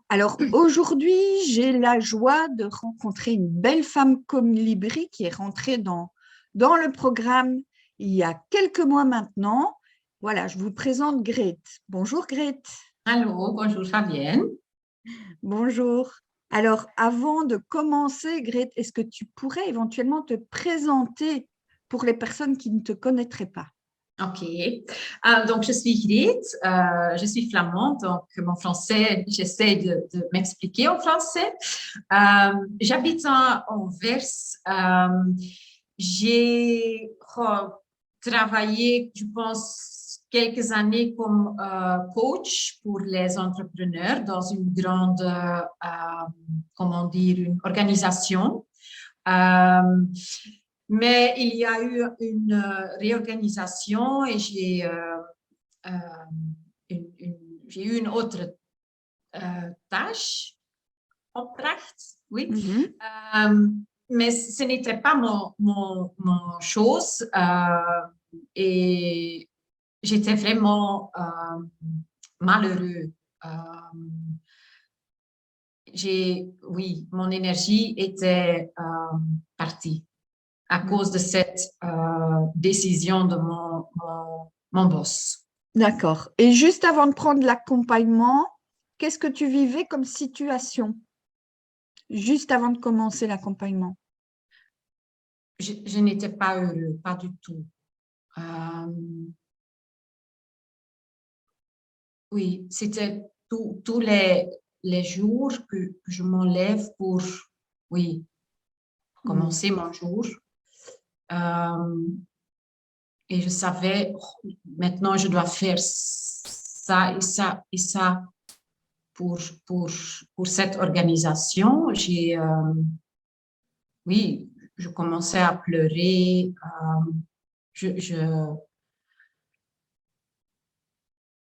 Alors aujourd'hui, j'ai la joie de rencontrer une belle femme comme Libri qui est rentrée dans le programme il y a quelques mois maintenant. Voilà, je vous présente Grete. Bonjour Grete. Allô, bonjour Fabienne. Bonjour. Alors avant de commencer, Grete, est-ce que tu pourrais éventuellement te présenter pour les personnes qui ne te connaîtraient pas? Ok. Donc, je suis Griet, je suis flamande, donc mon français, j'essaie de m'expliquer en français. J'habite en Anvers. J'ai travaillé, je pense, quelques années comme coach pour les entrepreneurs dans une grande, comment dire, une organisation. Euh, Mais il y a eu une réorganisation et euh, j'ai eu une autre tâche, opdracht, oui. Mhm. Euh, mais ce n'était pas mon chose et j'étais vraiment malheureux. Euh, oui, mon énergie était partie à cause de cette décision de mon boss. D'accord. Et juste avant de prendre l'accompagnement, qu'est-ce que tu vivais comme situation? Juste avant de commencer l'accompagnement. Je n'étais pas heureux, pas du tout. Euh, oui, c'était tous les jours que je m'enlève pour, oui, Hmm. commencer mon jour. Euh, et je savais, oh, maintenant je dois faire ça et ça et ça pour, pour, pour cette organisation. Oui, je commençais à pleurer. Je, je,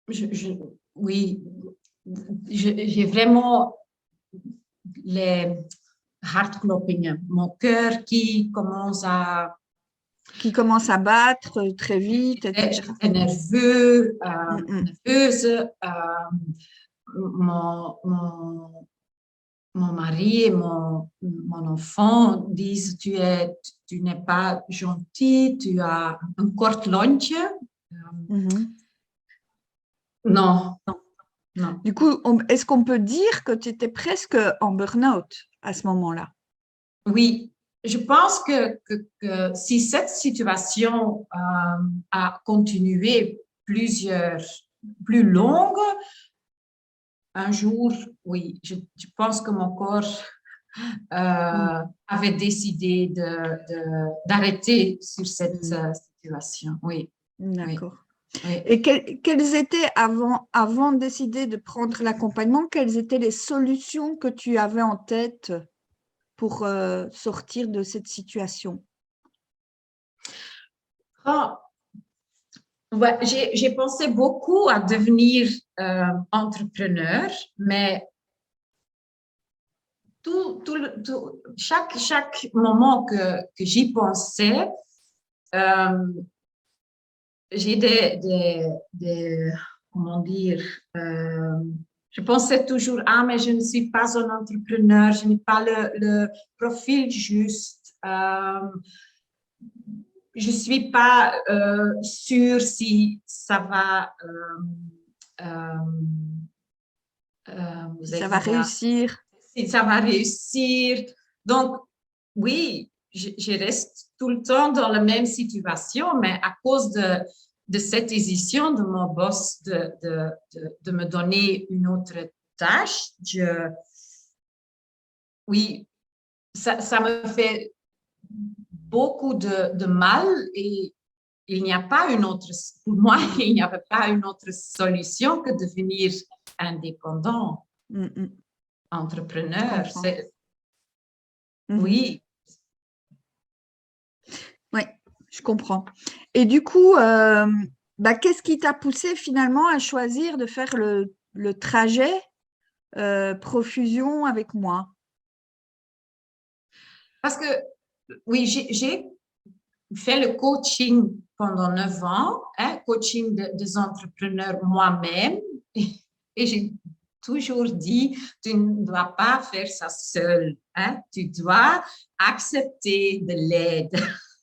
je, oui, j'ai vraiment les hartkloppingen, mon cœur qui commence à... Qui commence à battre très vite, etc. J'étais nerveux, Hmm, hmm. nerveuse. Mon, mon mari et mon enfant disent tu n'es pas gentil, tu as un kort lontje. Mhm. Non, non. Du coup, est-ce qu'on peut dire que tu étais presque en burn-out à ce moment-là? Oui, je pense que si cette situation a continué plus longue, un jour, oui, je pense que mon corps Hmm, avait décidé d'arrêter sur cette hmm. situation. Oui, oui, D'accord. oui. Et quelles étaient, avant de décider de prendre l'accompagnement, quelles étaient les solutions que tu avais en tête pour sortir de cette situation? Oh, ouais, j'ai pensé beaucoup à devenir entrepreneur, mais chaque moment que j'y pensais, euh, j'ai comment dire, je pensais toujours, ah, mais je ne suis pas un entrepreneur, je n'ai pas le profil juste, je ne suis pas sûre si ça va, Si vous ça êtes va ça, réussir? si ça va réussir. Donc, oui, je reste tout le temps dans la même situation, mais à cause de cette décision de mon boss de me donner une autre tâche, oui, ça me fait beaucoup de mal et il n'y a pas une autre, pour moi, Mm, il n'y avait pas une autre solution que de devenir indépendant, mm, mm. Je entrepreneur. comprends. Mhm. Oui. Oui, je comprends. Et du coup, bah, qu'est-ce qui t'a poussé finalement à choisir de faire le trajet profusion avec moi? Parce que, oui, j'ai fait le coaching pendant 9 ans, hein, coaching des entrepreneurs moi-même. Et j'ai toujours dit, tu ne dois pas faire ça seul. Hein? Tu dois accepter de l'aide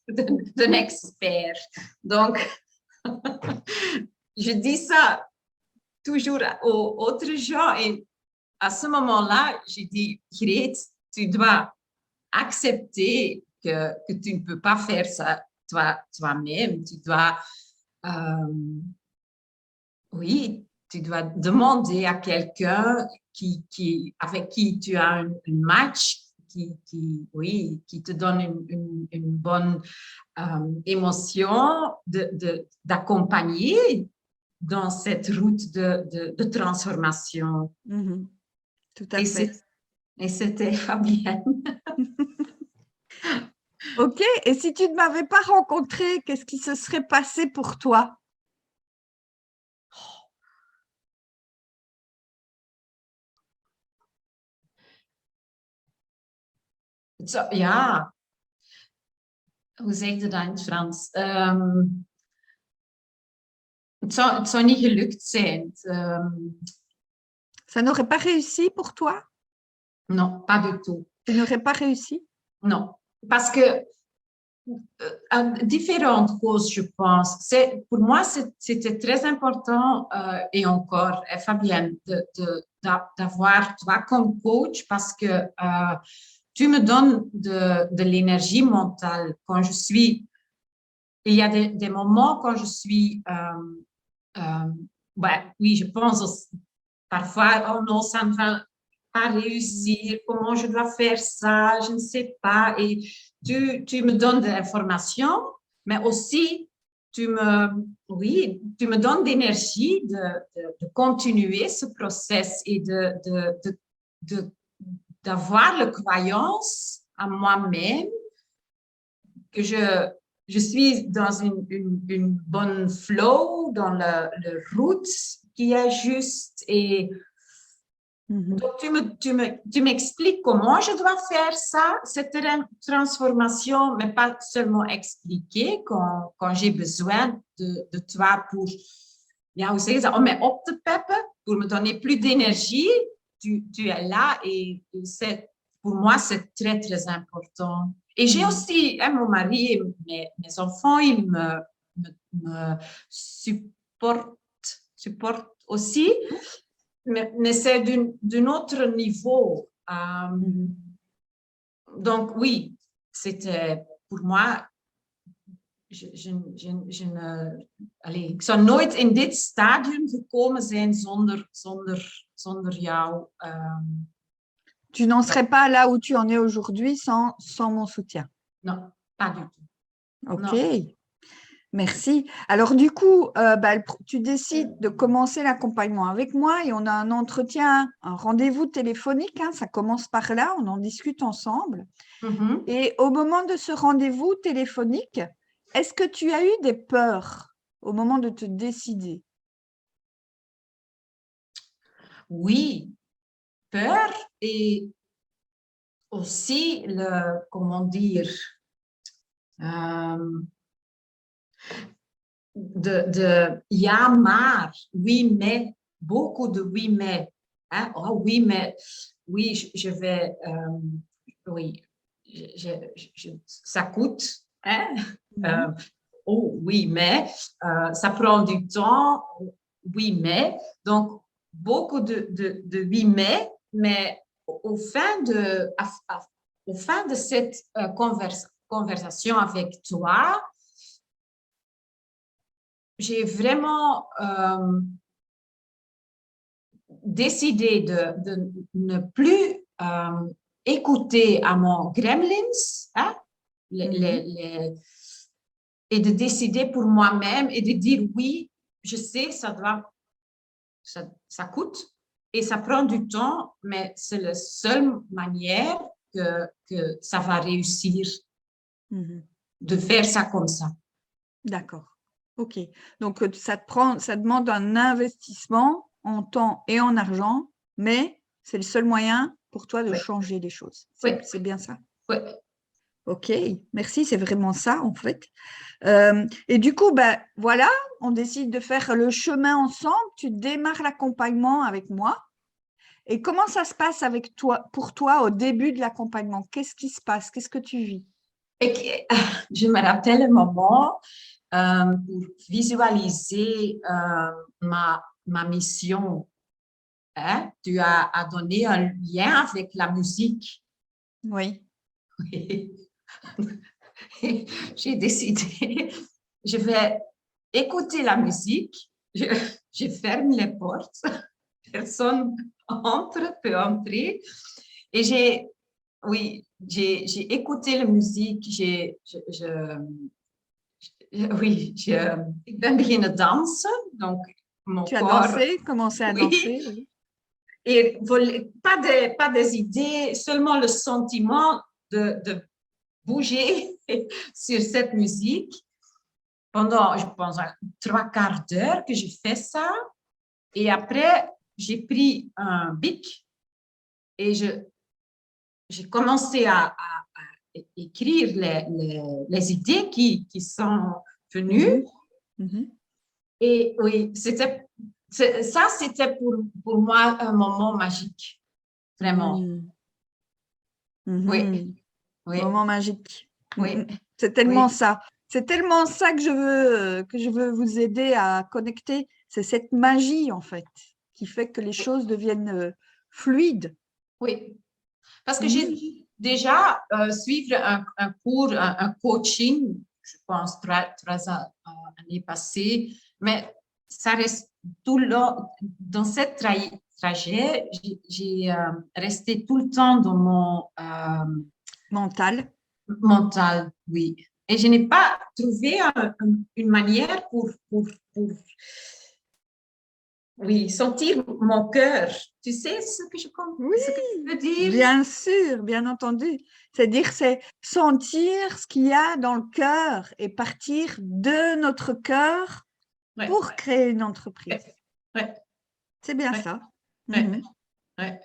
d'un expert. Donc, je dis ça toujours aux autres gens et à ce moment-là, je dis, Greet, tu dois accepter que tu ne peux pas faire ça toi-même. Tu dois, oui, tu dois demander à quelqu'un avec qui tu as un match, oui, qui te donne une bonne émotion d'accompagner dans cette route de transformation. Tout à fait. Et c'était Fabienne. Ok, et si tu ne m'avais pas rencontrée, qu'est-ce qui se serait passé pour toi? Ja, hoe zeg je dat in het Frans? Het zou niet gelukt zijn. Ça n'aurait pas réussi pour toi? Non, pas du tout. Tu n'aurais pas réussi? Non, parce que différentes causes, je pense. Pour moi, c'était très important, et encore, Fabienne, d'avoir toi comme coach parce que tu me donnes de l'énergie mentale quand je suis. Il y a des moments quand je suis. Oui, je pense aussi, parfois, oh non, ça ne va pas réussir, comment je dois faire ça, je ne sais pas. Et tu me donnes de l'information, mais aussi tu me donnes d'énergie de continuer ce process et d'avoir la croyance en moi-même que je suis dans une bonne flow, dans le route qui est juste. Et donc, tu m'expliques comment je dois faire ça, cette transformation, mais pas seulement expliquer quand j'ai besoin de toi pour, ja, hoe zeggen ze, om mij op te peppen, pour me donner plus d'énergie. Tu es là et pour moi, c'est très, très important. Et j'ai aussi, mon mari et mes enfants, ils me supportent aussi, mais c'est d'un autre niveau. Donc, oui, c'était pour moi, ik zou nooit in dit stadium gekomen zijn zonder jou. Tu n'en serais pas là où tu en es aujourd'hui sans mon soutien. Non, pas du tout. Ok, non. Merci. Alors du coup, tu décides de commencer l'accompagnement avec moi et on a un entretien, un rendez-vous téléphonique, hein, ça commence par là, on en discute ensemble. Et au moment de ce rendez-vous téléphonique, est-ce que tu as eu des peurs au moment de te décider? Oui, peur et aussi comment dire, ja, maar, oui, mais, beaucoup de oui, mais. Hein? Oh, oui, mais, oui, je vais, oui, ça coûte. Hein? Oh, oui, mais, ça prend du temps. Oui, mais. Donc, beaucoup de oui, mais au fin de cette conversation avec toi, j'ai vraiment décidé de ne plus écouter à mon gremlins, hein, et de décider pour moi-même et de dire oui, je sais, ça coûte et ça prend du temps, mais c'est la seule manière que ça va réussir de faire ça comme ça. D'accord. Ok. Donc, ça demande un investissement en temps et en argent, mais c'est le seul moyen pour toi de changer les choses. C'est bien ça? Oui. Ok, merci, c'est vraiment ça en fait. Et du coup, voilà, on décide de faire le chemin ensemble. Tu démarres l'accompagnement avec moi. Et comment ça se passe avec toi, pour toi au début de l'accompagnement? Qu'est-ce qui se passe? Qu'est-ce que tu vis? Je me rappelle un moment pour visualiser ma mission. Hein? Tu as donné un lien avec la musique. Oui. J'ai décidé, je vais écouter la musique, je ferme les portes, personne peut entrer. Et j'ai écouté la musique, ik ben beginnen dansen, donc mon Tu as corps, dansé, commencé à oui, danser, oui. et pas des idées, seulement le sentiment de bouger sur cette musique. Pendant, je pense, 3/4 d'heure que j'ai fait ça. Et après, j'ai pris un bic et j'ai commencé à écrire les idées qui sont venues. Et oui, c'était pour moi un moment magique, vraiment. Oui, oui. Moment magique. Oui. C'est tellement Oui. ça. C'est tellement ça que je veux vous aider à connecter. C'est cette magie, en fait, qui fait que les choses deviennent fluides. Oui, parce que j'ai déjà suivi un cours, un coaching, je pense, 3 années passées, mais ça reste tout le long. Dans ce trajet, j'ai resté tout le temps dans mon Mental. mental, oui. Et je n'ai pas trouvé une manière pour oui, sentir mon cœur. Tu sais ce que je veux dire? Bien sûr, bien entendu. C'est-à-dire, c'est sentir ce qu'il y a dans le cœur et partir de notre cœur pour créer une entreprise. Ouais. C'est bien ouais. ça. Ouais. Ouais.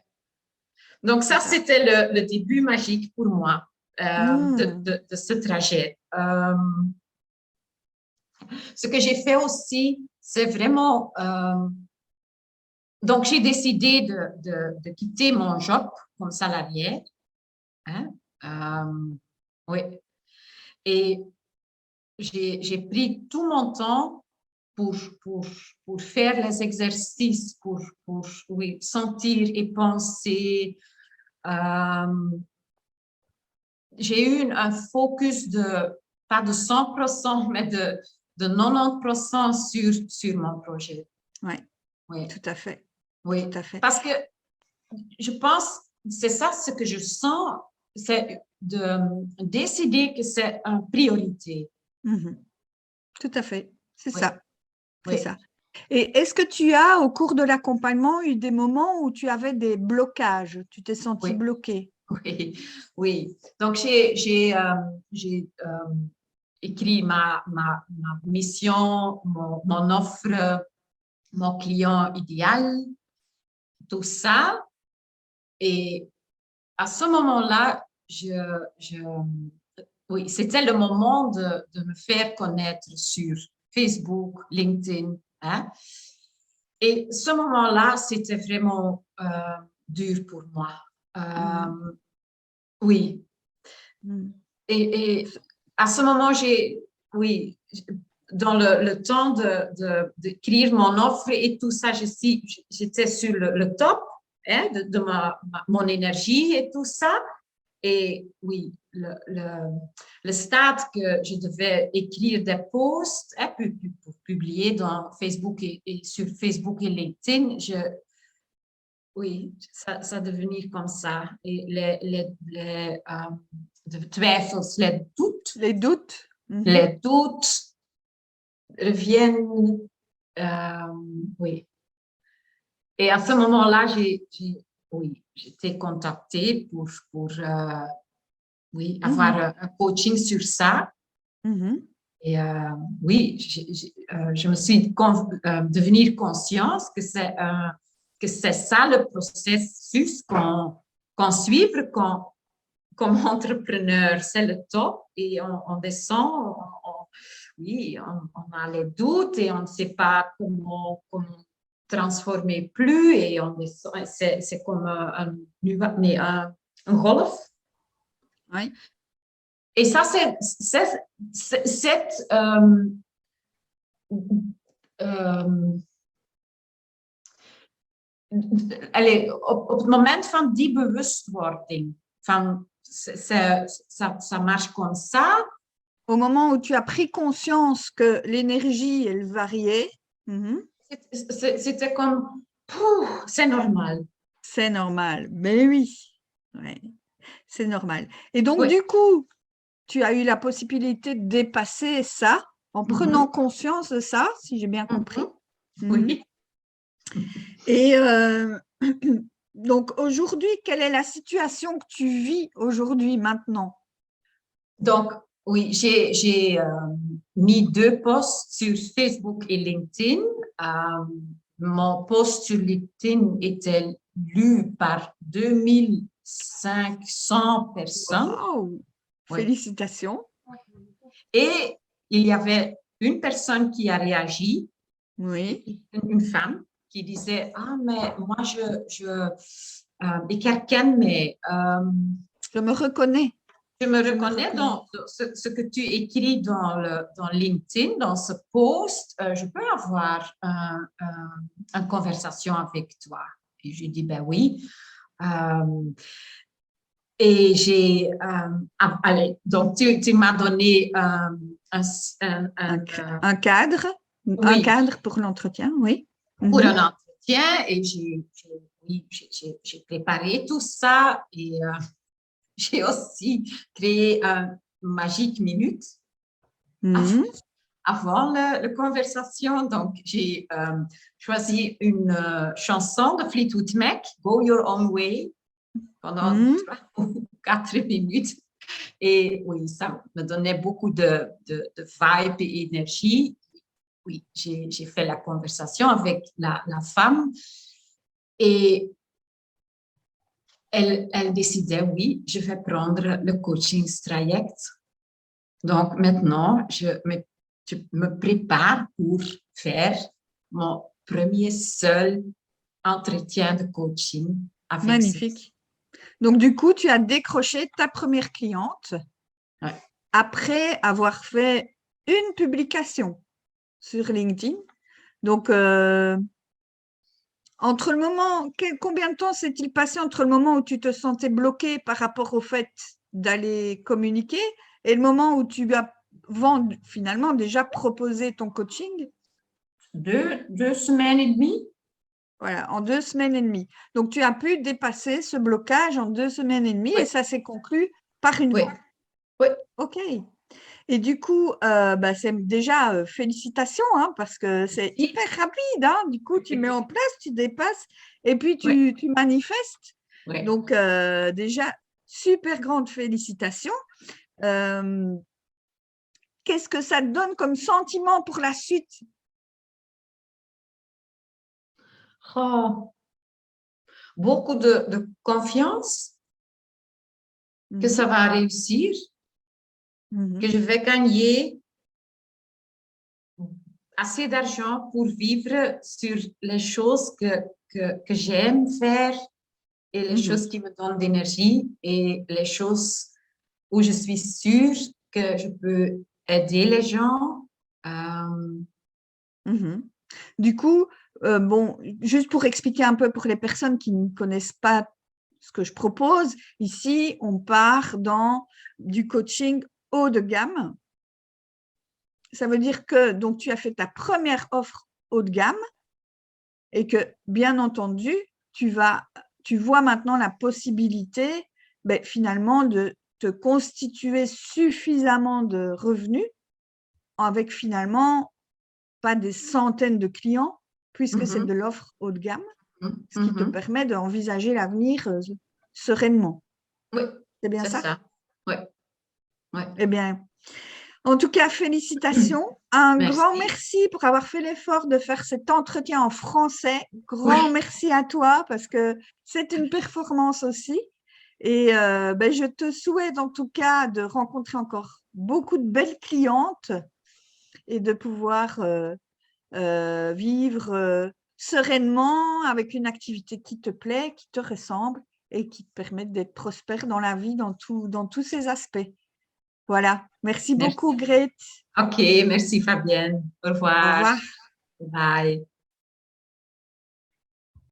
Donc, ça, c'était le début magique pour moi de ce trajet. Ce que j'ai fait aussi, c'est vraiment... donc, j'ai décidé de quitter mon job comme salarié. Hein? Oui. Et j'ai pris tout mon temps pour faire les exercices, pour oui, sentir et penser. J'ai eu un focus pas de 100%, mais de 90% sur mon projet. Oui, tout à fait. Oui, tout à fait. Parce que je pense, c'est ça ce que je sens, c'est de décider que c'est une priorité. Tout à fait, c'est Oui. ça. Oui. C'est ça. Et est-ce que tu as, au cours de l'accompagnement, eu des moments où tu avais des blocages? Tu t'es senti bloquée? Oui, oui. Donc, j'ai écrit ma mission, mon offre, mon client idéal, tout ça. Et à ce moment-là, oui, c'était le moment de me faire connaître sur Facebook, LinkedIn. Hein? Et ce moment-là, c'était vraiment dur pour moi. Oui. Et à ce moment, oui, dans le temps d'écrire mon offre et tout ça, j'étais sur le top hein, de mon énergie et tout ça. Et oui, le stade que je devais écrire des posts hein, pour publier dans Facebook et sur Facebook et LinkedIn, oui, ça devenir comme ça. Et de twijfels, les doutes reviennent. Oui. Et à ce moment-là, j'étais contactée pour oui, avoir un coaching sur ça. Et oui, je me suis devenir consciente que c'est ça le processus qu'on suit comme entrepreneur. C'est le top et on descend, oui, on a les doutes et on ne sait pas comment transformer plus et c'est comme un golf. Oui. Et ça, cette allez, op het moment van die bewustwording, ça marche comme ça. Au moment où tu as pris conscience que l'énergie, elle variait, c'était comme, c'est normal. C'est normal, mais oui, ouais, c'est normal. Et donc, Oui. du coup, tu as eu la possibilité de dépasser ça en prenant conscience de ça, si j'ai bien compris. Oui. Et donc, aujourd'hui, quelle est la situation que tu vis aujourd'hui, maintenant? Donc, oui, j'ai mis 2 posts sur Facebook et LinkedIn. Mon post sur LinkedIn était lu par 2500 personnes. Wow. Oui. Félicitations. Et il y avait une personne qui a réagi, Oui. une femme, qui disait, ah, mais moi, ik herken me. Je me reconnais. Je me reconnais dans ce que tu écris dans LinkedIn, dans ce post. Je peux avoir une conversation avec toi. Et j'ai dit, ben oui. Et j'ai, allez, donc tu m'as donné un cadre, oui, un cadre pour l'entretien, oui. Pour un entretien, et j'ai préparé tout ça et j'ai aussi créé un Magique Minute avant la conversation. Donc, j'ai choisi une chanson de Fleetwood Mac, Go Your Own Way, pendant 3 ou 4 minutes. Et oui, ça me donnait beaucoup de vibe et énergie. Oui, j'ai fait la conversation avec la femme et elle décidait, oui, je vais prendre le coaching traject. Donc maintenant, je me prépare pour faire mon premier seul entretien de coaching avec Magnifique. Donc, du coup, tu as décroché ta première cliente après avoir fait une publication sur LinkedIn. Donc, entre le moment, combien de temps s'est-il passé entre le moment où tu te sentais bloqué par rapport au fait d'aller communiquer et le moment où tu as finalement déjà proposé ton coaching? 2 semaines et demie. Voilà, en 2 semaines et demie. Donc, tu as pu dépasser ce blocage en 2 semaines et demie et ça s'est conclu par une vente. Oui. OK. Et du coup, c'est déjà félicitations, hein, parce que c'est hyper rapide. Hein. Du coup, tu mets en place, tu dépasses et puis tu manifestes. Oui. Donc, déjà, super grande félicitations. Qu'est-ce que ça te donne comme sentiment pour la suite? Oh, beaucoup de confiance que ça va réussir, que je vais gagner assez d'argent pour vivre sur les choses que j'aime faire et les choses qui me donnent d'énergie et les choses où je suis sûre que je peux aider les gens. Du coup, bon, juste pour expliquer un peu pour les personnes qui ne connaissent pas ce que je propose, ici, on part dans du coaching haut de gamme. Ça veut dire que donc, tu as fait ta première offre haut de gamme et que, bien entendu, tu vois maintenant la possibilité finalement de te constituer suffisamment de revenus avec finalement pas des centaines de clients puisque c'est de l'offre haut de gamme, ce qui te permet d'envisager l'avenir sereinement. Oui, c'est bien ça? Oui. Eh bien, en tout cas, félicitations. Un grand merci pour avoir fait l'effort de faire cet entretien en français. Grand merci à toi parce que c'est une performance aussi. Et je te souhaite en tout cas de rencontrer encore beaucoup de belles clientes et de pouvoir vivre sereinement avec une activité qui te plaît, qui te ressemble et qui te permet d'être prospère dans la vie dans tous ces aspects. Voilà. Merci beaucoup, Grete. OK, merci Fabienne. Au Au revoir. revoir. Bye.